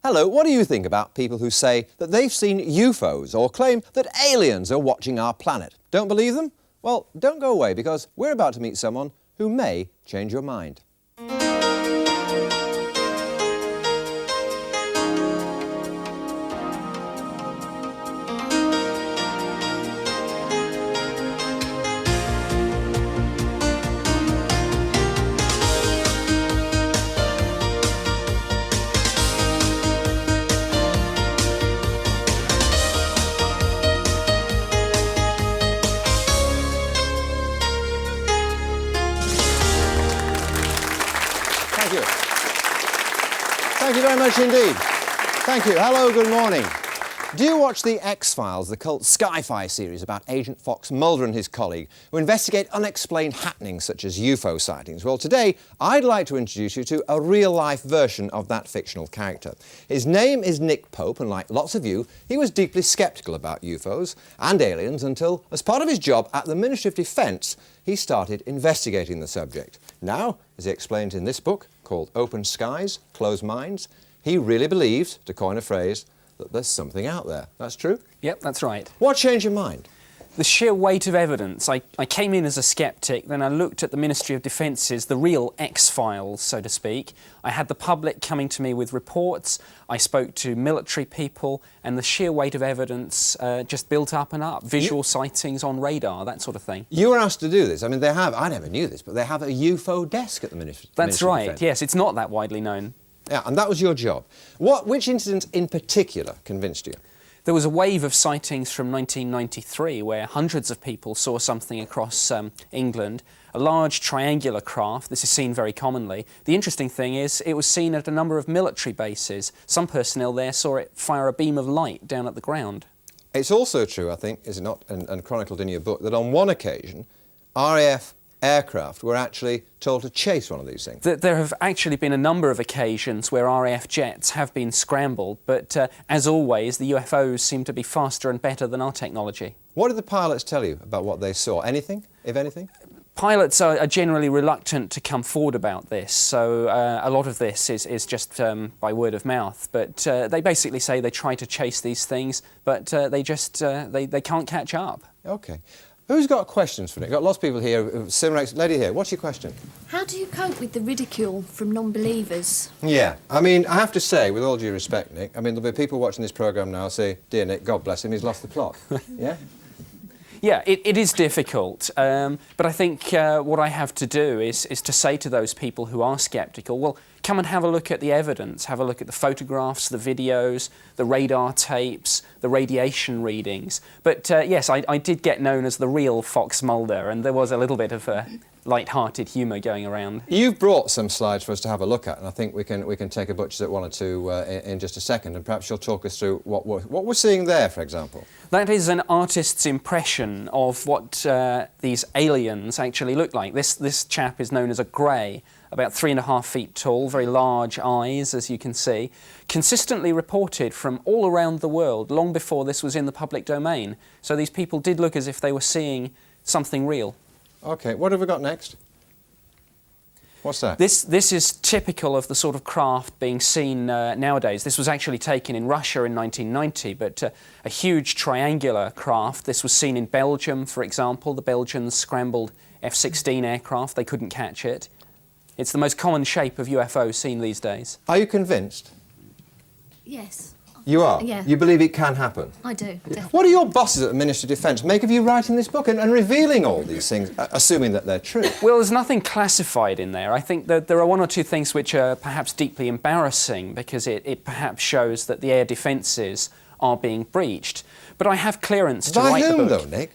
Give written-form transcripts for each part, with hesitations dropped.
Hello, what do you think about people who say that they've seen UFOs or claim that aliens are watching our planet? Don't believe them? Well, don't go away because we're about to meet someone who may change your mind. Thank you very much indeed. Thank you. Hello, good morning. Do you watch the X-Files, the cult sci-fi series about Agent Fox Mulder and his colleague who investigate unexplained happenings such as UFO sightings? Well, today I'd like to introduce you to a real-life version of that fictional character. His name is Nick Pope, and like lots of you, he was deeply sceptical about UFOs and aliens until, as part of his job at the Ministry of Defence, he started investigating the subject. Now, as he explains in this book, called Open Skies, Closed Minds, he really believes, to coin a phrase, that there's something out there. That's true? Yep, that's right. What changed your mind? The sheer weight of evidence. I came in as a skeptic, then I looked at the Ministry of Defence's, the real X-Files, so to speak. I had the public coming to me with reports, I spoke to military people, and the sheer weight of evidence just built up and up. Visual sightings on radar, that sort of thing. You were asked to do this. I mean, they have, I never knew this, but they have a UFO desk at the Ministry of Defence. That's right, yes. It's not that widely known. Yeah, and that was your job. Which incident in particular convinced you? There was a wave of sightings from 1993 where hundreds of people saw something across England, a large triangular craft. This is seen very commonly. The interesting thing is it was seen at a number of military bases. Some personnel there saw it fire a beam of light down at the ground. It's also true, I think, is it not, and chronicled in your book, that on one occasion, RAF aircraft were actually told to chase one of these things. There have actually been a number of occasions where RAF jets have been scrambled, but as always, the UFOs seem to be faster and better than our technology. What did the pilots tell you about what they saw? Anything, if anything? Pilots are generally reluctant to come forward about this, so a lot of this is just by word of mouth. But they basically say they try to chase these things, but they can't catch up. OK. Who's got questions for Nick? Got lots of people here. Similar lady here. What's your question? How do you cope with the ridicule from non-believers? Yeah, I mean, I have to say, with all due respect, Nick, I mean, there'll be people watching this programme now say, "Dear Nick, God bless him, he's lost the plot." Yeah. Yeah, it is difficult, but I think what I have to do is to say to those people who are sceptical, well, come and have a look at the evidence, have a look at the photographs, the videos, the radar tapes, the radiation readings. But yes, I did get known as the real Fox Mulder, and there was a little bit of light-hearted humour going around. You've brought some slides for us to have a look at, and I think we can take a butcher's at one or two in just a second, and perhaps you'll talk us through what we're seeing there, for example. That is an artist's impression of what these aliens actually look like. This chap is known as a grey, about 3.5 feet tall, very large eyes, as you can see, consistently reported from all around the world, long before this was in the public domain. So these people did look as if they were seeing something real. OK, what have we got next? What's that? This is typical of the sort of craft being seen nowadays. This was actually taken in Russia in 1990, but a huge triangular craft. This was seen in Belgium, for example. The Belgians scrambled F-16 aircraft. They couldn't catch it. It's the most common shape of UFO seen these days. Are you convinced? Yes. You are? Yeah. You believe it can happen? I do, definitely. What do your bosses at the Ministry of Defence make of you writing this book and revealing all these things, assuming that they're true? Well, there's nothing classified in there. I think that there are one or two things which are perhaps deeply embarrassing because it perhaps shows that the air defences are being breached. But I have clearance to write the book. By whom, though, Nick?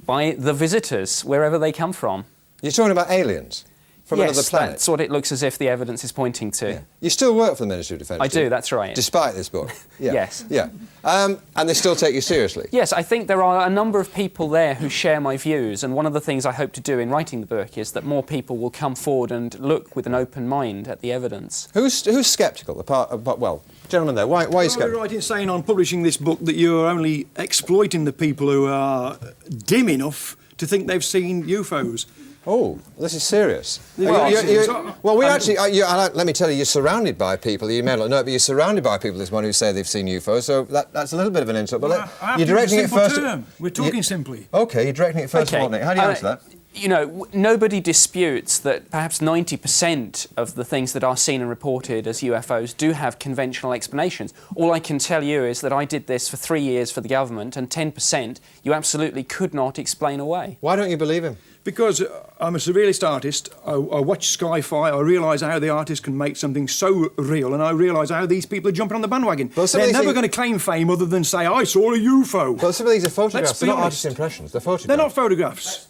By the visitors, wherever they come from. You're talking about aliens? From another planet? Yes, that's what it looks as if the evidence is pointing to. Yeah. You still work for the Ministry of Defence? I do, that's right. Despite this book? Yeah. Yes. Yeah. And they still take you seriously? Yes, I think there are a number of people there who share my views, and one of the things I hope to do in writing the book is that more people will come forward and look with an open mind at the evidence. Who's sceptical? Well, gentlemen there, why are you sceptical? Are you right in saying on publishing this book that you're only exploiting the people who are dim enough to think they've seen UFOs? Oh, this is serious. Well, Well, we actually, let me tell you, you're surrounded by people, you may not know it, but you're surrounded by people this morning who say they've seen UFOs, so that's a little bit of an insult. But you're directing it first... We're talking simply. OK, you're directing it first Okay. of all, Nick. How do you answer that? You know, nobody disputes that perhaps 90% of the things that are seen and reported as UFOs do have conventional explanations. All I can tell you is that I did this for 3 years for the government, and 10% you absolutely could not explain away. Why don't you believe him? Because I'm a surrealist artist, I watch sci-fi, I realise how the artist can make something so real, and I realise how these people are jumping on the bandwagon. Well, They're never going to claim fame other than say, I saw a UFO. Well, some of these are photographs, Let's they're be not honest. artist impressions, they're photographs. They're not photographs.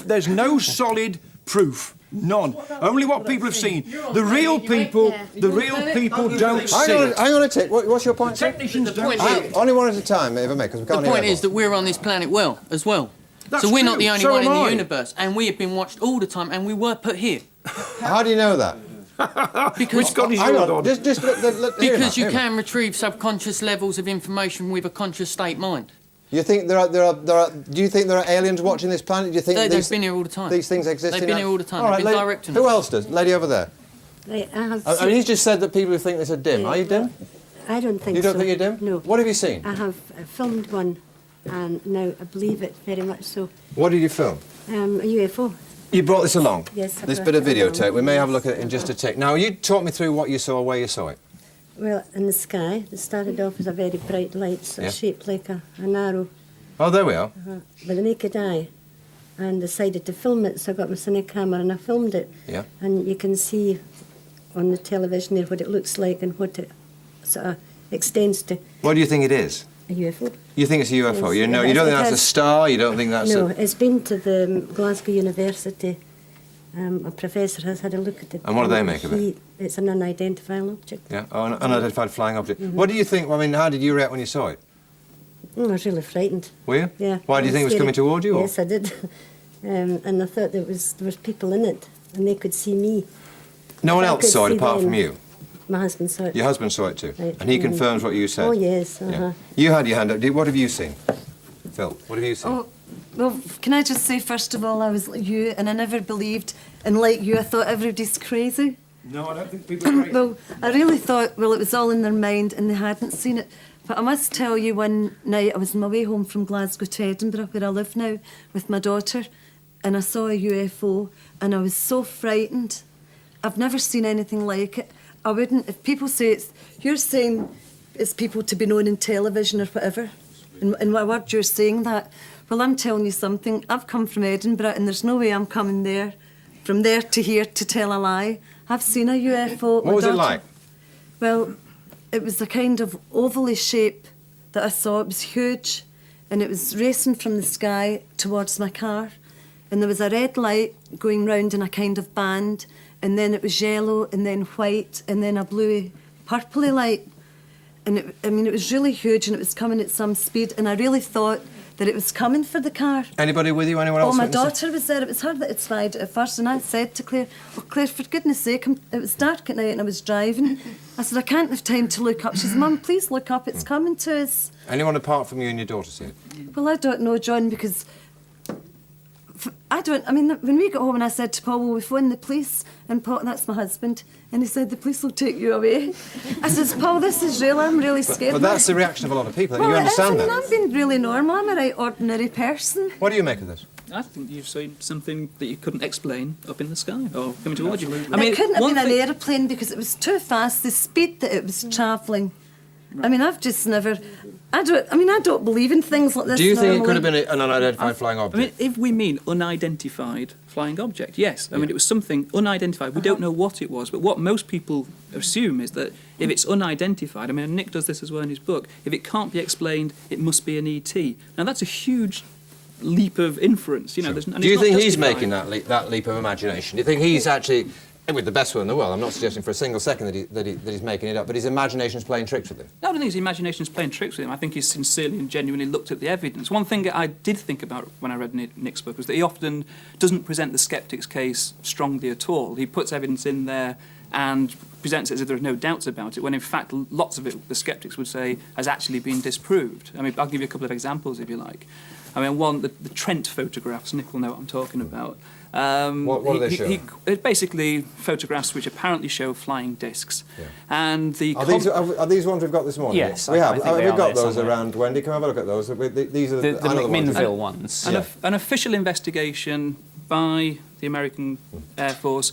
There's no solid proof. None. Only what people have seen. The real people don't see it. Hang on a tick. What's your point, sir? Technicians don't see it. Only one at a time, if I may, because we can't The hear point is that everyone. we're on this planet as well. That's So we're not true. the only So one in am the I. universe, and we have been watched all the time, and we were put here. How do you know that? Because Scottish Hang on, God. just hear because you him out. can retrieve subconscious levels of information with a conscious state mind. You think do you think there are aliens watching this planet? Do you think They've been here all the time. these things exist? They've in been our- here all the time. All right, They've been lady- directing Who us. else does? Lady over there. Right, I have I mean, he's just said that people who think this are dim. Are you dim? I don't think so. You don't think you're dim? No. What have you seen? I have filmed one, and now I believe it very much so. What did you film? A UFO. You brought this along? Yes, I This brought bit of it along, videotape. We may have a yes. look at it in just a tick. Now, you talk me through what you saw, where you saw it. Well, in the sky, it started off as a very bright light, sort of Yeah. shaped like an arrow Oh, there we are. with the naked eye, and decided to film it. So I got my cine camera and I filmed it. Yeah. And you can see on the television there what it looks like and what it sort of extends to. What do you think it is? A UFO. You think it's a UFO? Yes, You know, it you don't think has- that's a star? You don't think that's No, a... it's been to the Glasgow University. A professor has had a look at it. And what do they make of it? It's an unidentified object. Yeah, oh, an unidentified flying object. What do you think? I mean, how did you react when you saw it? I was really frightened. Were you? Yeah. Why do you think it was Scary. coming toward you? Or? Yes, I did. And I thought there was people in it, and they could see me. No one I else could saw it see apart them. from you? My husband saw it. Your husband saw it too? Right, And he mm. confirms what you said? Oh yes. Yeah. You had your hand up. What have you seen? Phil, what have you seen? Oh, well, can I just say, first of all, I was like you, and I never believed, and like you, I thought everybody's crazy. No, I don't think people are crazy. Well, I really thought, well, it was all in their mind, and they hadn't seen it. But I must tell you, one night I was on my way home from Glasgow to Edinburgh, where I live now, with my daughter, and I saw a UFO, and I was so frightened. I've never seen anything like it. I wouldn't, if people say it's, you're saying it's people to be known in television or whatever, in my word you're saying that. Well, I'm telling you something, I've come from Edinburgh and there's no way I'm coming there, from there to here to tell a lie. I've seen a UFO. What was it like? Well, it was a kind of ovally shape that I saw. It was huge, and it was racing from the sky towards my car. And there was a red light going round in a kind of band, and then it was yellow, and then white, and then a bluey, purpley light. And it was really huge, and it was coming at some speed, and I really thought that it was coming for the car. Anybody with you? Anyone else? Oh, my witnessed it? daughter was there. It was her that had spied it at first, and I said to Claire, "Oh, Claire, for goodness sake, it was dark at night and I was driving." I said, "I can't have time to look up." She said, "Mum, please look up. It's coming to us." Anyone apart from you and your daughter see it? Well, I don't know, John, because when we got home and I said to Paul, "Well, we phone the police," and Paul, that's my husband, and he said, "The police will take you away." I says, "Paul, this is real. I'm really scared." But that's the reaction of a lot of people. well, You it is, understand I mean, that? I'm being really normal. I'm a right ordinary person. What do you make of this? I think you've seen something that you couldn't explain up in the sky or coming towards you. It couldn't have one been an thing- aeroplane because it was too fast, the speed that it was travelling. I mean, I've just never... I don't believe in things like this. Do you think it normally. could have been an unidentified flying I mean, object? if we mean unidentified flying object, yes. I mean, it was something unidentified. We don't know what it was, but what most people assume is that if it's unidentified, I mean, Nick does this as well in his book, if it can't be explained, it must be an ET. Now, that's a huge leap of inference, you know. Sure. And Do you it's not think he's justified. making that leap of imagination? Do you think he's actually, with the best will in the world, I'm not suggesting for a single second that he's making it up, but his imagination's playing tricks with him? I don't think his imagination's playing tricks with him. I think he's sincerely and genuinely looked at the evidence. One thing I did think about when I read Nick's book was that he often doesn't present the skeptic's case strongly at all. He puts evidence in there and presents it as if there are no doubts about it, when in fact lots of it, the skeptics would say, has actually been disproved. I mean, I'll give you a couple of examples if you like. I mean, the Trent photographs, Nick will know what I'm talking about. What do they show? It's basically photographs which apparently show flying discs. Yeah. And are these ones we've got this morning? Yes, we have. I think We've got those somewhere. around. Wendy, come have a look at those. These are The I know McMinnville ones. An official investigation by the American Air Force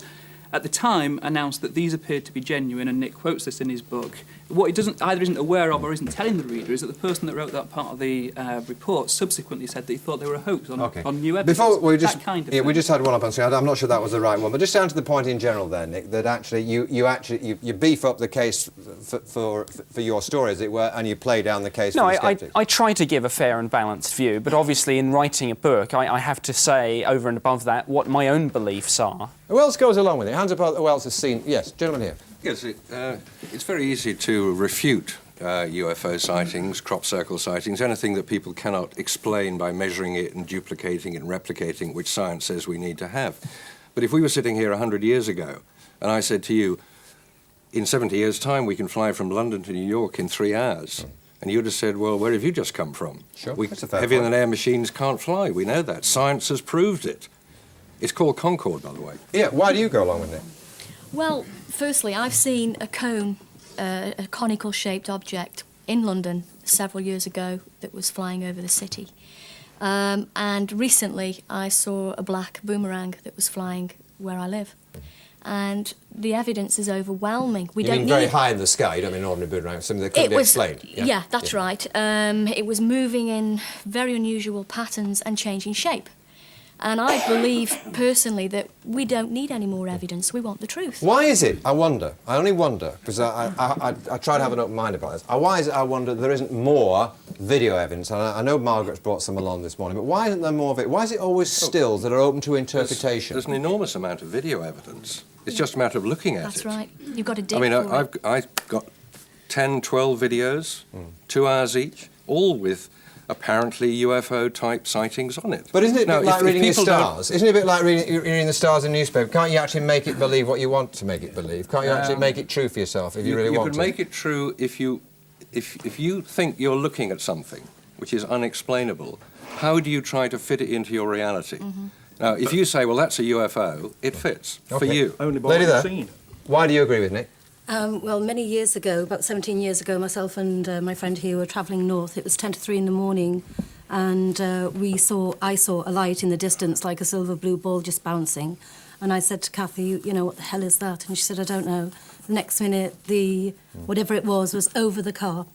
at the time announced that these appeared to be genuine, and Nick quotes this in his book. What he either isn't aware of or isn't telling the reader is that the person that wrote that part of the report subsequently said that he thought they were a hoax on new evidence. Before we just that kind of we thing. just had one up on screen. I'm not sure that was the right one, but just down to the point in general there, Nick, that actually you beef up the case for your story, as it were, and you play down the case for the skeptics. I try to give a fair and balanced view, but obviously in writing a book, I have to say, over and above that, what my own beliefs are. Who else goes along with it? Hands up who else has seen... Yes, gentleman here. Yes, it's very easy to refute UFO sightings, crop circle sightings, anything that people cannot explain by measuring it and duplicating it and replicating, which science says we need to have. But if we were sitting here 100 years ago, and I said to you, in 70 years' time we can fly from London to New York in 3 hours, and you'd have said, well, where have you just come from? Sure, that's a fair heavier point. than air machines can't fly, we know that. Science has proved it. It's called Concorde, by the way. Yeah, why do you go along with it? Well, firstly, I've seen a cone, a conical-shaped object in London several years ago that was flying over the city. And recently, I saw a black boomerang that was flying where I live. And the evidence is overwhelming. You mean very high in the sky, you don't mean an ordinary boomerang, something that couldn't be explained? Yeah, that's right. It was moving in very unusual patterns and changing shape. And I believe, personally, that we don't need any more evidence. We want the truth. Why is it, I wonder, I only wonder, because I try to have an open mind about this, why is it, I wonder, there isn't more video evidence? And I know Margaret's brought some along this morning, but why isn't there more of it? Why is it always stills that are open to interpretation? There's an enormous amount of video evidence. It's just a matter of looking at it. That's right. You've got to dig I mean, for it. I've got 10, 12 videos, 2 hours each, all with apparently UFO-type sightings on it. But isn't it a bit like reading the people stars? Isn't it a bit like reading the stars in a newspaper? Can't you actually make it believe what you want to make it believe? Can't you actually make it true for yourself if you really want to? You could make it true if you think you're looking at something which is unexplainable. How do you try to fit it into your reality? Mm-hmm. Now, if you say, well, that's a UFO, it fits for you. Only by Lady what there. you've seen. Why do you agree with Nick? Well, many years ago, about 17 years ago, myself and my friend here were travelling north. It was 10 to 3 in the morning, and I saw a light in the distance, like a silver blue ball just bouncing. And I said to Kathy, you know, what the hell is that? And she said, I don't know. The next minute, whatever it was over the car.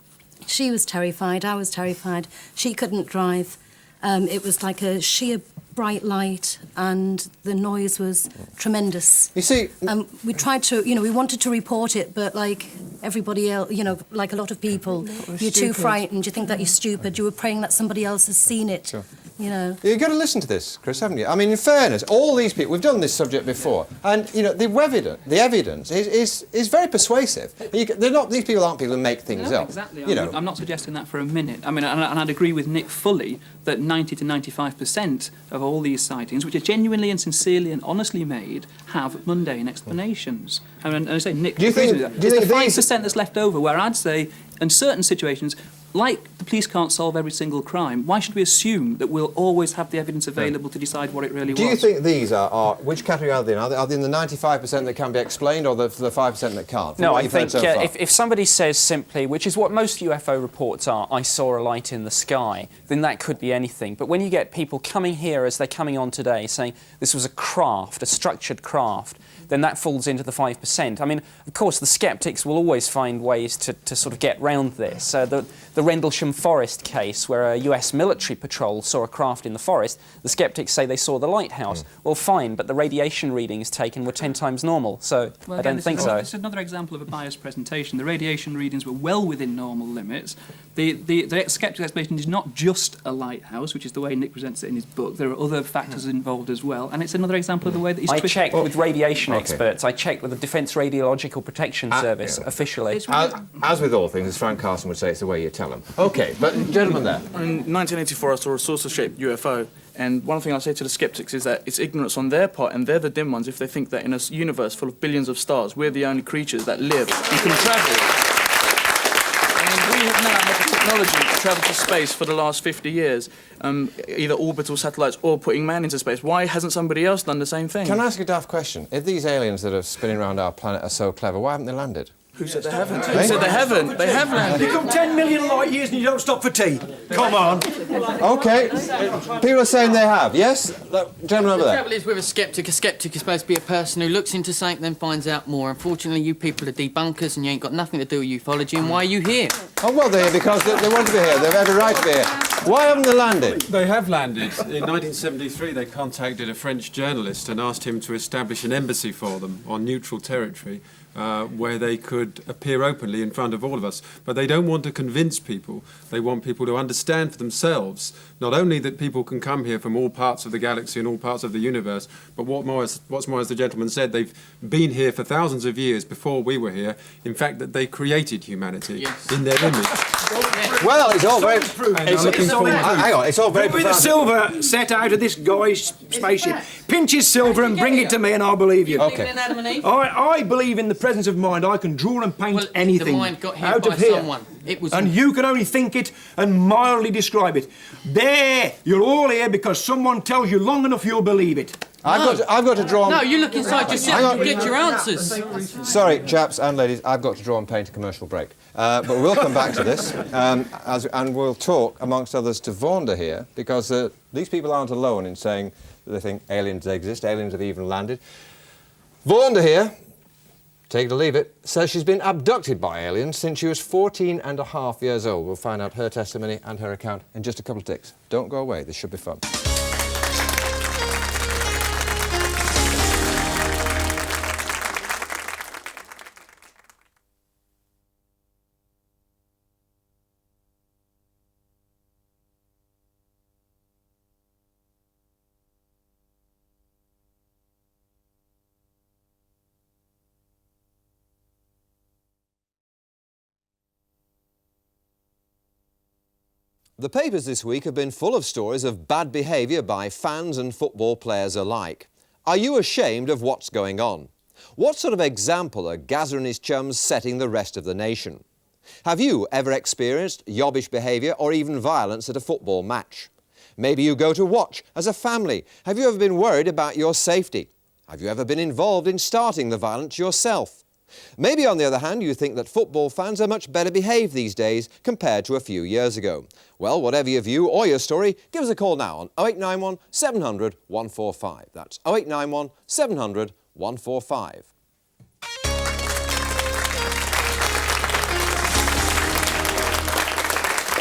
She was terrified, I was terrified. She couldn't drive. It was like a sheer bright light, and the noise was tremendous. You see... we tried to, we wanted to report it, but like everybody else, like a lot of people, you're too frightened, you think that you're stupid, you were praying that somebody else has seen it, Sure. You've got to listen to this, Chris, haven't you? I mean, in fairness, all these people, we've done this subject before, and, the evidence is very persuasive. These people aren't people who make things No, up. exactly. You know. I'm not suggesting that for a minute. I mean, and I'd agree with Nick fully that 90 to 95% of all these sightings, which are genuinely and sincerely and honestly made, have mundane explanations. And I say, Nick, Do you think it's these- the 5% that's left over, where I'd say, in certain situations, like the police can't solve every single crime, why should we assume that we'll always have the evidence available to decide what it really was? Do you think these are which category are they in? Are they in the 95% that can be explained, or the 5% that can't? No, I think if somebody says simply, which is what most UFO reports are, I saw a light in the sky, then that could be anything. But when you get people coming here, as they're coming on today, saying this was a craft, a structured craft, then that falls into the 5%. I mean, of course, the skeptics will always find ways to sort of get round this. The Rendlesham Forest case, where a US military patrol saw a craft in the forest, the skeptics say they saw the lighthouse. Well, fine, but the radiation readings taken were 10 times normal, so Well, I don't think so. This is another example of a biased presentation. The radiation readings were well within normal limits. The skeptic explanation is not just a lighthouse, which is the way Nick presents it in his book. There are other factors involved as well, and it's another example of the way that he's I twisted. checked with radiation experts. I checked with the Defence Radiological Protection Service officially. As with all things, as Frank Carson would say, it's the way you tell them. OK, but gentlemen there. In 1984, I saw a saucer-shaped UFO, and one thing I say to the skeptics is that it's ignorance on their part, and they're the dim ones if they think that in a universe full of billions of stars, we're the only creatures that live and can travel. I mean, we have now had the technology to travel to space for the last 50 years, either orbital satellites or putting man into space. Why hasn't somebody else done the same thing? Can I ask a daft question? If these aliens that are spinning around our planet are so clever, why haven't they landed? Who said they haven't? Who said they haven't? They have landed. You come 10 million light years and you don't stop for tea. Come on. OK. People are saying they have. Yes? Gentleman over The there. trouble is with a skeptic is supposed to be a person who looks into something then finds out more. Unfortunately, you people are debunkers and you ain't got nothing to do with ufology, and why are you here? Oh, well, they're here because they want to be here. They've every right to be here. Why haven't they landed? They have landed. In 1973, they contacted a French journalist and asked him to establish an embassy for them on neutral territory where they could appear openly in front of all of us. But they don't want to convince people. They want people to understand for themselves, not only that people can come here from all parts of the galaxy and all parts of the universe, but what's more, as the gentleman said, they've been here for thousands of years before we were here. In fact, that they created humanity in their image. Well, it's all very... Hang on, it's all very... With the silver set out of this guy's spaceship. Pinch his silver and bring it to me and I'll believe you. OK. I believe in the presence of mind. I can draw and paint anything the mind got hit out by of here. someone. It was And you can only think it and mildly describe it. There! You're all here because someone tells you long enough you'll believe it. I've got to draw... No, you look inside yourself and get your answers. Sorry, chaps and ladies, I've got to draw and paint a commercial break. But we'll come back to this, and we'll talk, amongst others, to Vaunda here, because these people aren't alone in saying that they think aliens exist, aliens have even landed. Vaunda here, take it or leave it, says she's been abducted by aliens since she was 14 and a half years old. We'll find out her testimony and her account in just a couple of ticks. Don't go away, this should be fun. The papers this week have been full of stories of bad behaviour by fans and football players alike. Are you ashamed of what's going on? What sort of example are Gazza and his chums setting the rest of the nation? Have you ever experienced yobbish behaviour or even violence at a football match? Maybe you go to watch as a family. Have you ever been worried about your safety? Have you ever been involved in starting the violence yourself? Maybe, on the other hand, you think that football fans are much better behaved these days compared to a few years ago. Well, whatever your view or your story, give us a call now on 0891 700 145. That's 0891 700 145.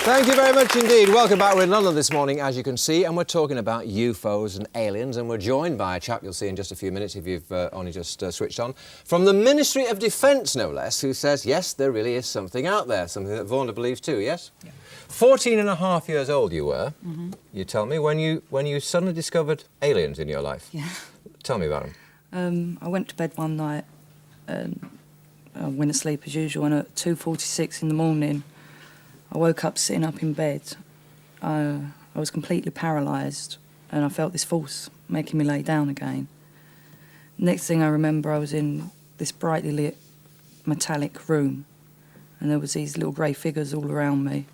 Thank you very much indeed. Welcome back. We're in London this morning, as you can see, and we're talking about UFOs and aliens, and we're joined by a chap you'll see in just a few minutes if you've only just switched on, from the Ministry of Defence, no less, who says, yes, there really is something out there, something that Vaunda believes too, yes? Yeah. 14 and a half years old you were, you tell me, when you suddenly discovered aliens in your life. Yeah. Tell me about them. I went to bed one night and I went to sleep as usual, and at 2:46 in the morning, I woke up sitting up in bed. I was completely paralysed and I felt this force making me lay down again. Next thing I remember, I was in this brightly lit metallic room and there was these little grey figures all around me.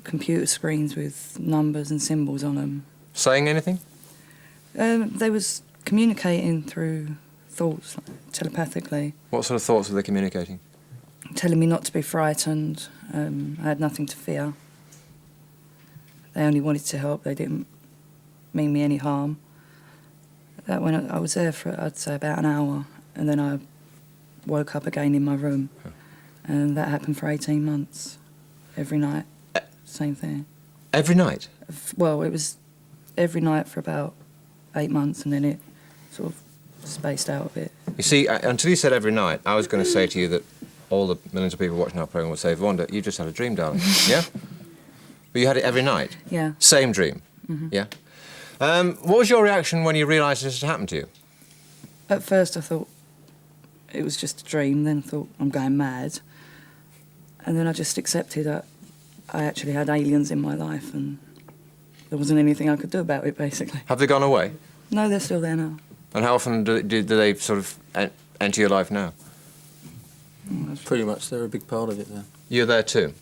Computer screens with numbers and symbols on them. Saying anything? They was communicating through thoughts, telepathically. What sort of thoughts were they communicating? Telling me not to be frightened. I had nothing to fear. They only wanted to help. They didn't mean me any harm. That when I was there for, I'd say, about an hour, and then I woke up again in my room. And that happened for 18 months. Every night, same thing. Every night? Well, it was every night for about 8 months, and then it sort of spaced out a bit. You see, until you said every night, I was going to say to you that all the millions of people watching our programme would say, Vaunda, you just had a dream, darling. Yeah? But you had it every night? Yeah. Same dream? Yeah? What was your reaction when you realised this had happened to you? At first I thought it was just a dream, then I thought I'm going mad. And then I just accepted that I actually had aliens in my life and there wasn't anything I could do about it, basically. Have they gone away? No, they're still there now. And how often do they sort of enter your life now? Pretty much, they're a big part of it there. You're there too?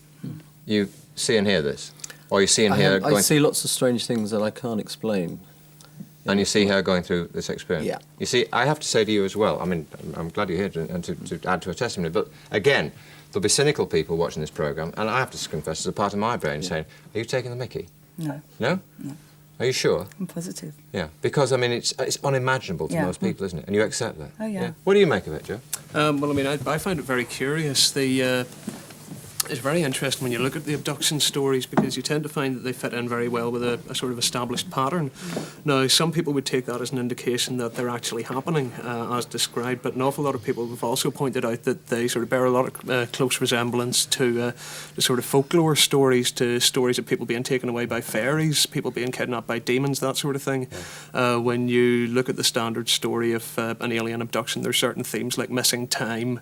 You see and hear this? Or you see and hear... I see lots of strange things that I can't explain. And you see her going through this experience? Yeah. You see, I have to say to you as well, I mean, I'm glad you're here and to add to a testimony, but again, there'll be cynical people watching this programme, and I have to confess, there's a part of my brain saying, are you taking the mickey? No. No? No. Are you sure? I'm positive. Yeah, because, I mean, it's unimaginable to most people, isn't it? And you accept that? Oh, yeah. What do you make of it, Joe? Well, I mean, I find it very curious. It's very interesting when you look at the abduction stories because you tend to find that they fit in very well with a sort of established pattern. Now, some people would take that as an indication that they're actually happening as described, but an awful lot of people have also pointed out that they sort of bear a lot of close resemblance to the sort of folklore stories, to stories of people being taken away by fairies, people being kidnapped by demons, that sort of thing. Yeah. When you look at the standard story of an alien abduction, there's certain themes like missing time,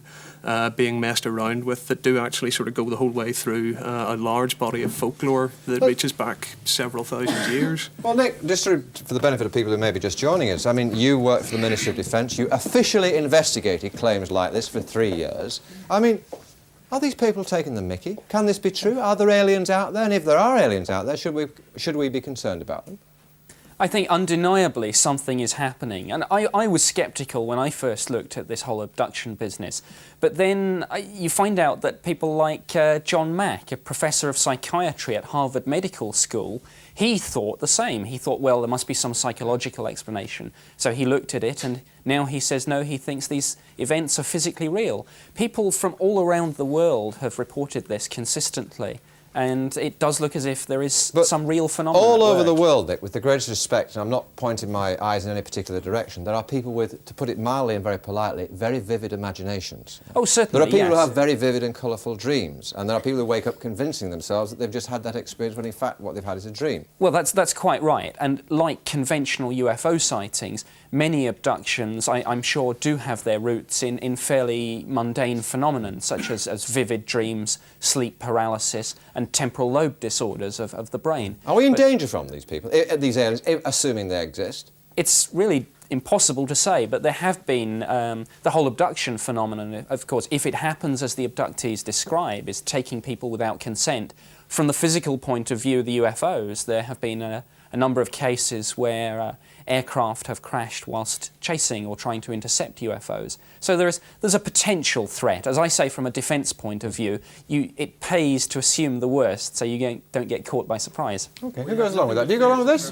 being messed around with, that do actually sort of go the whole way through a large body of folklore that reaches back several thousand years. Well, Nick, just for the benefit of people who may be just joining us, I mean, you work for the Ministry of Defence, you officially investigated claims like this for 3 years. I mean, are these people taking the mickey? Can this be true? Are there aliens out there? And if there are aliens out there, should we be concerned about them? I think undeniably something is happening. And I was sceptical when I first looked at this whole abduction business. But then you find out that people like John Mack, a professor of psychiatry at Harvard Medical School, he thought the same. He thought, well, there must be some psychological explanation. So he looked at it and now he says, no, he thinks these events are physically real. People from all around the world have reported this consistently. And it does look as if there is some real phenomenon. All over the world, Nick, with the greatest respect, and I'm not pointing my eyes in any particular direction, there are people with, to put it mildly and very politely, very vivid imaginations. Oh, certainly, there are people who yes. have very vivid and colourful dreams, and there are people who wake up convincing themselves that they've just had that experience when in fact what they've had is a dream. Well, that's quite right. And like conventional UFO sightings, many abductions, I'm sure, do have their roots in fairly mundane phenomena, such as vivid dreams, sleep paralysis, and temporal lobe disorders of the brain. Are we in danger from these people, these aliens, assuming they exist? It's really impossible to say, but there have been the whole abduction phenomenon, of course, if it happens as the abductees describe, is taking people without consent. From the physical point of view of the UFOs, there have been a number of cases where aircraft have crashed whilst chasing or trying to intercept UFOs. So there's a potential threat. As I say, from a defence point of view, it pays to assume the worst so you don't get caught by surprise. OK, who goes along with that? Do you go along with this?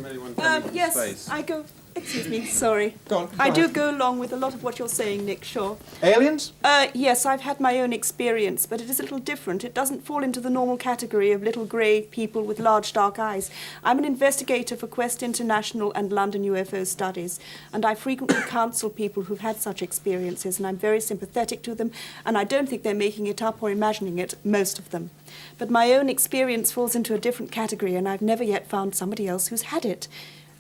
Yes, I go... Excuse me, sorry. Go on. I do go along with a lot of what you're saying, Nick, sure. Aliens? Yes, I've had my own experience, but it is a little different. It doesn't fall into the normal category of little grey people with large dark eyes. I'm an investigator for Quest International and London UFO Studies, and I frequently counsel people who've had such experiences, and I'm very sympathetic to them, and I don't think they're making it up or imagining it, most of them. But my own experience falls into a different category, and I've never yet found somebody else who's had it.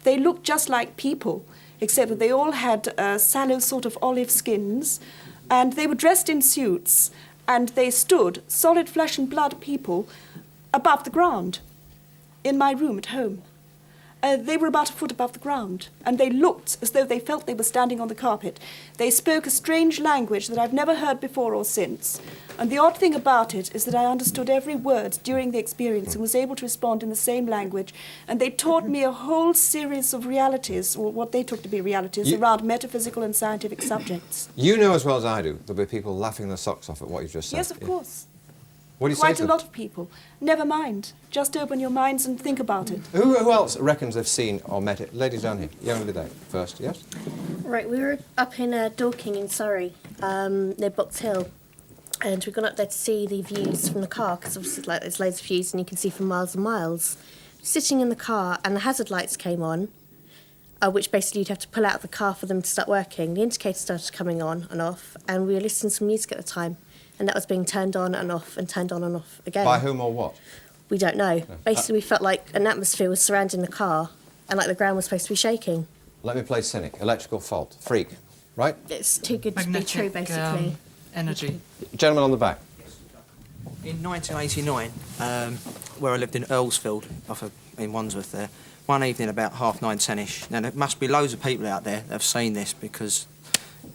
They looked just like people, except that they all had sallow sort of olive skins, and they were dressed in suits, and they stood, solid flesh and blood people, above the ground, in my room at home. They were about a foot above the ground, and they looked as though they felt they were standing on the carpet. They spoke a strange language that I've never heard before or since. And the odd thing about it is that I understood every word during the experience and was able to respond in the same language. And they taught me a whole series of realities, or what they took to be realities, around metaphysical and scientific subjects. You know as well as I do there'll be people laughing their socks off at what you've just said. Yes, of course. What do you Quite say a to lot of people. Never mind. Just open your minds and think about it. Who else reckons they've seen or met it? Ladies down here. Young lady there first, yes? Right, we were up in Dorking in Surrey, near Box Hill, and we've gone up there to see the views from the car, because obviously there's loads of views and you can see for miles and miles. Sitting in the car and the hazard lights came on, which basically you'd have to pull out of the car for them to start working. The indicator started coming on and off, and we were listening to some music at the time. And that was being turned on and off and turned on and off again. By whom or what? We don't know. Basically, we felt like an atmosphere was surrounding the car and like the ground was supposed to be shaking. Let me play cynic. Electrical fault. Freak. Right? It's too good to be true, basically. Energy. Gentleman on the back. In 1989, where I lived in Earlsfield, in Wandsworth there, one evening about 9:30, 10ish. Now, there must be loads of people out there that have seen this because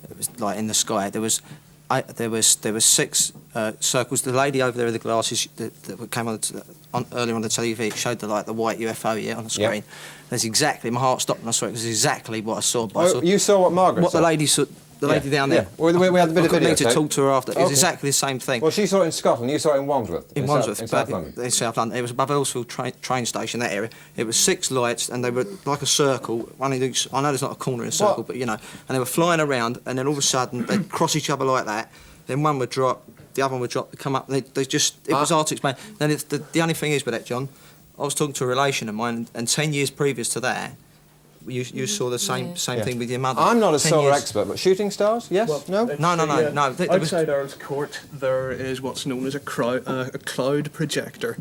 it was like in the sky. There was there was 6 circles. The lady over there with the glasses that came earlier on the TV, it showed the white UFO on the screen. That's exactly, my heart stopped when I saw it. It was exactly what I saw. You saw what Margaret saw? What the lady saw. The lady down there. Yeah. We had a bit of video. I need to talk to her after. It was exactly the same thing. Well, she saw it in Scotland. You saw it in Wandsworth. In Wandsworth, in South London. In South London. It was above Earlsfield train station, that area. It was 6 lights, and they were like a circle. I know there's not a corner in a circle, but you know. And they were flying around, and then all of a sudden they'd cross each other like that. Then one would drop, the other one would drop. They'd come up. It was hard to explain. Then the only thing is with that, John, I was talking to a relation of mine, and 10 years previous to that. You saw the same thing with your mother. I'm not a solar expert, but shooting stars? Yes? Well, no? No. Outside Earl's Court, there is what's known as a cloud projector,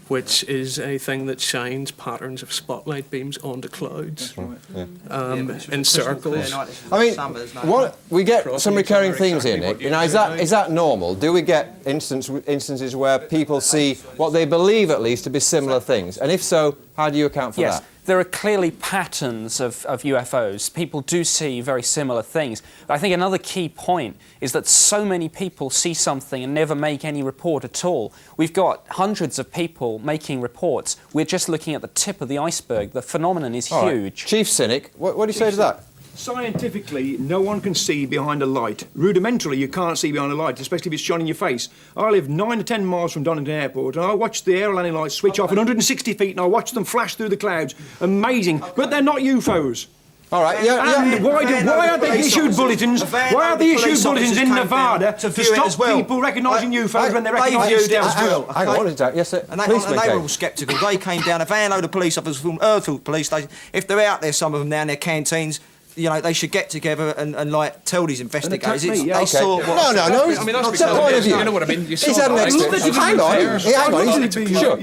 which is a thing that shines patterns of spotlight beams onto clouds. In circles. I mean, we get some recurring themes here, Nick. You know, is that normal? Do we get instances where people see what they believe, at least, to be similar things? And if so, how do you account for that? There are clearly patterns of UFOs. People do see very similar things. But I think another key point is that so many people see something and never make any report at all. We've got hundreds of people making reports. We're just looking at the tip of the iceberg. The phenomenon is huge. Right. Chief Cynic, what do you say to that? Scientifically, no one can see behind a light. Rudimentarily, you can't see behind a light, especially if it's shone in your face. I live 9 to 10 miles from Donington Airport, and I watch the air landing lights switch off at 160 feet, and I watch them flash through the clouds. Amazing. But they're not UFOs. All right, and why are they issued bulletins? Why are they issued bulletins in Nevada to stop people recognising UFOs when they recognise Earlsfield? Hang on, yes, sir. And they were all sceptical. They came down, a van load of police officers from Earlsfield Police Station. If they're out there, some of them down their canteens, you know, they should get together and like tell these investigators. They saw what... No. I mean, that's the point of view. You know what I mean? He's had an experience. Hang on. Sure.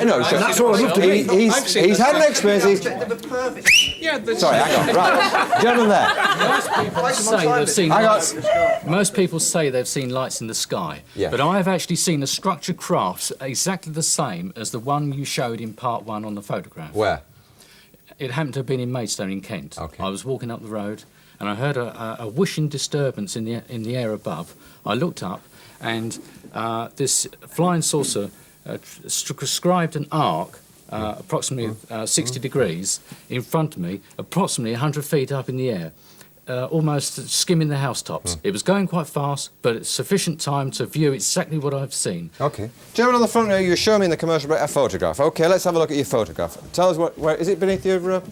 No, that's all I'd love to be. He's had an experience. Sorry, hang on. Right. Gentleman there. Most people say they've seen lights in the sky, but I have actually seen a structured craft exactly the same as the one you showed in part 1 on the photograph. Where? It happened to have been in Maidstone in Kent. I was walking up the road and I heard a whooshing disturbance in the air above. I looked up and this flying saucer described an arc approximately 60 degrees in front of me, approximately 100 feet up in the air, almost skimming the housetops. It was going quite fast, but it's sufficient time to view exactly what I've seen. OK. Gentlemen on the front row, you were showing me in the commercial break a photograph. OK, let's have a look at your photograph. Tell us where is it beneath your...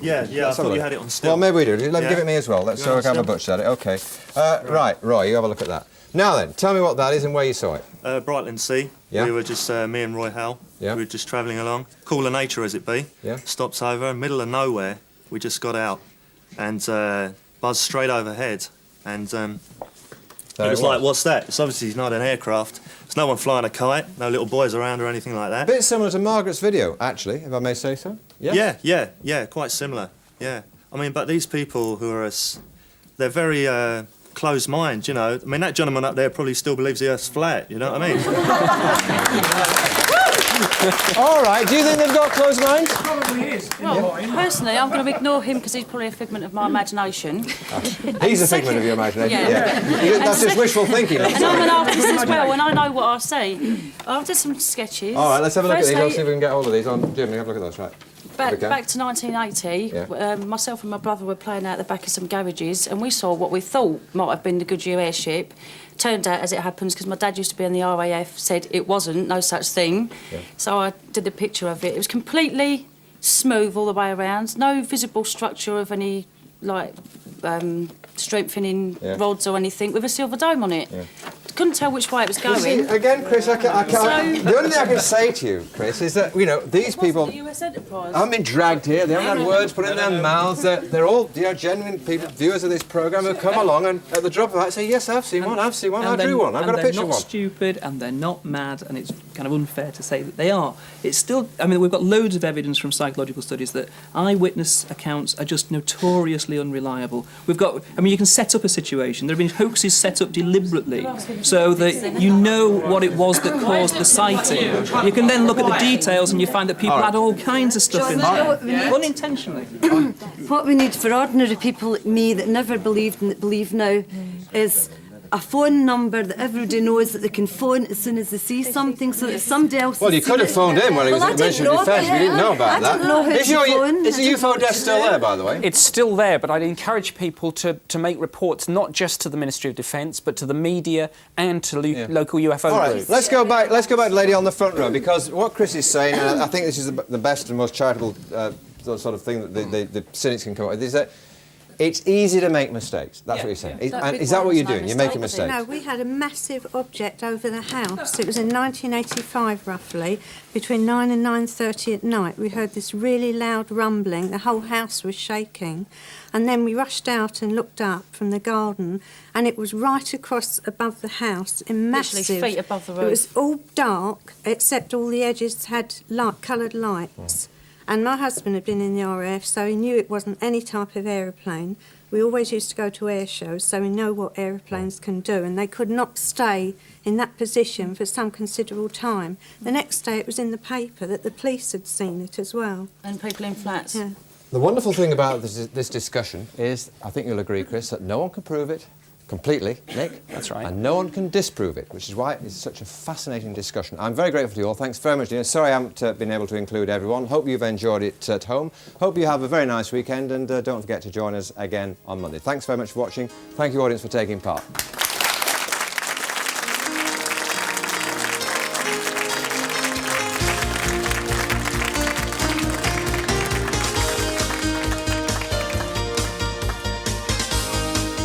Yeah, I thought you had it on still. Well, maybe we do. Give it me as well. Let's have a butch at it. OK. Right, Roy, you have a look at that. Now then, tell me what that is and where you saw it. Brightland Sea. Yeah. We were just, me and Roy Howell, we were just travelling along. Cooler nature as it be. Yeah. Stops over, middle of nowhere. We just got out and buzzed straight overhead. And it was like, what's that? It's obviously not an aircraft. There's no one flying a kite, no little boys around or anything like that. A bit similar to Margaret's video, actually, if I may say so. Yeah? Yeah, quite similar. Yeah. I mean, but these people who are they're very closed mind, you know. I mean, that gentleman up there probably still believes the Earth's flat, you know what I mean? All right, do you think they've got closed minds? Probably is. Well, personally, I'm going to ignore him because he's probably a figment of my imagination. He's a figment of your imagination. That's just wishful thinking. And I'm an artist as well, and I know what I see. I've done some sketches. All right, let's have a look at these. Let's see if we can get hold of these. Jimmy, have a look at those, right? Back to 1980, myself and my brother were playing out the back of some garages, and we saw what we thought might have been the Goodyear airship. Turned out, as it happens, because my dad used to be in the RAF, said it wasn't, no such thing. So I did a picture of it. It was completely smooth all the way around, no visible structure of any, like, strengthening rods or anything, with a silver dome on it. Couldn't tell which way it was going. See, again, Chris, I can't. The only thing I can say to you, Chris, is that, you know, these people haven't been dragged here. They haven't had words put in their mouths. They're all, you know, genuine people, viewers of this programme who come along and at the drop of a hat say, yes, I've seen one, I drew one, I've got a picture of one. They're not stupid and they're not mad, and it's kind of unfair to say that they are. It's still, I mean, we've got loads of evidence from psychological studies that eyewitness accounts are just notoriously unreliable. We've got, I mean, you can set up a situation. There have been hoaxes set up deliberately so that you know what it was that caused the sighting. You can then look at the details and you find that people had all kinds of stuff in there, unintentionally. What we need for ordinary people like me that never believed and that believe now is a phone number that everybody knows that they can phone as soon as they see something, so that if somebody else. Well, you could have phoned him while he was at the Ministry of Defence. We didn't know about that. I didn't know who Is the UFO desk still there, by the way? It's still there, but I'd encourage people to make reports not just to the Ministry of Defence, but to the media and to local UFO All right, groups. let's go back to the lady on the front row, because what Chris is saying, and I think this is the best and most charitable sort of thing that the cynics can come up with, is that it's easy to make mistakes. That's what you're saying. Is that what you're doing? You're making mistakes? No, we had a massive object over the house. It was in 1985, roughly, between 9 and 9:30 at night. We heard this really loud rumbling. The whole house was shaking. And then we rushed out and looked up from the garden, and it was right across above the house, in massive. Literally feet above the roof. It was all dark, except all the edges had coloured lights. And my husband had been in the RAF, so he knew it wasn't any type of aeroplane. We always used to go to air shows, so we know what aeroplanes can do, and they could not stay in that position for some considerable time. The next day it was in the paper that the police had seen it as well. And people in flats. Yeah. The wonderful thing about this discussion is, I think you'll agree, Chris, that no one can prove it completely, Nick. That's right. And no one can disprove it, which is why it's such a fascinating discussion. I'm very grateful to you all. Thanks very much, Dina. Sorry I haven't been able to include everyone. Hope you've enjoyed it at home. Hope you have a very nice weekend, and don't forget to join us again on Monday. Thanks very much for watching. Thank you, audience, for taking part.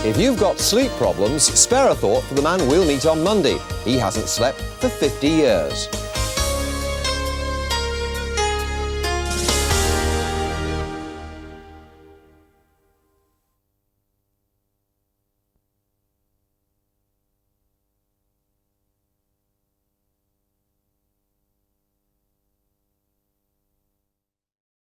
If you've got sleep problems, spare a thought for the man we'll meet on Monday. He hasn't slept for 50 years.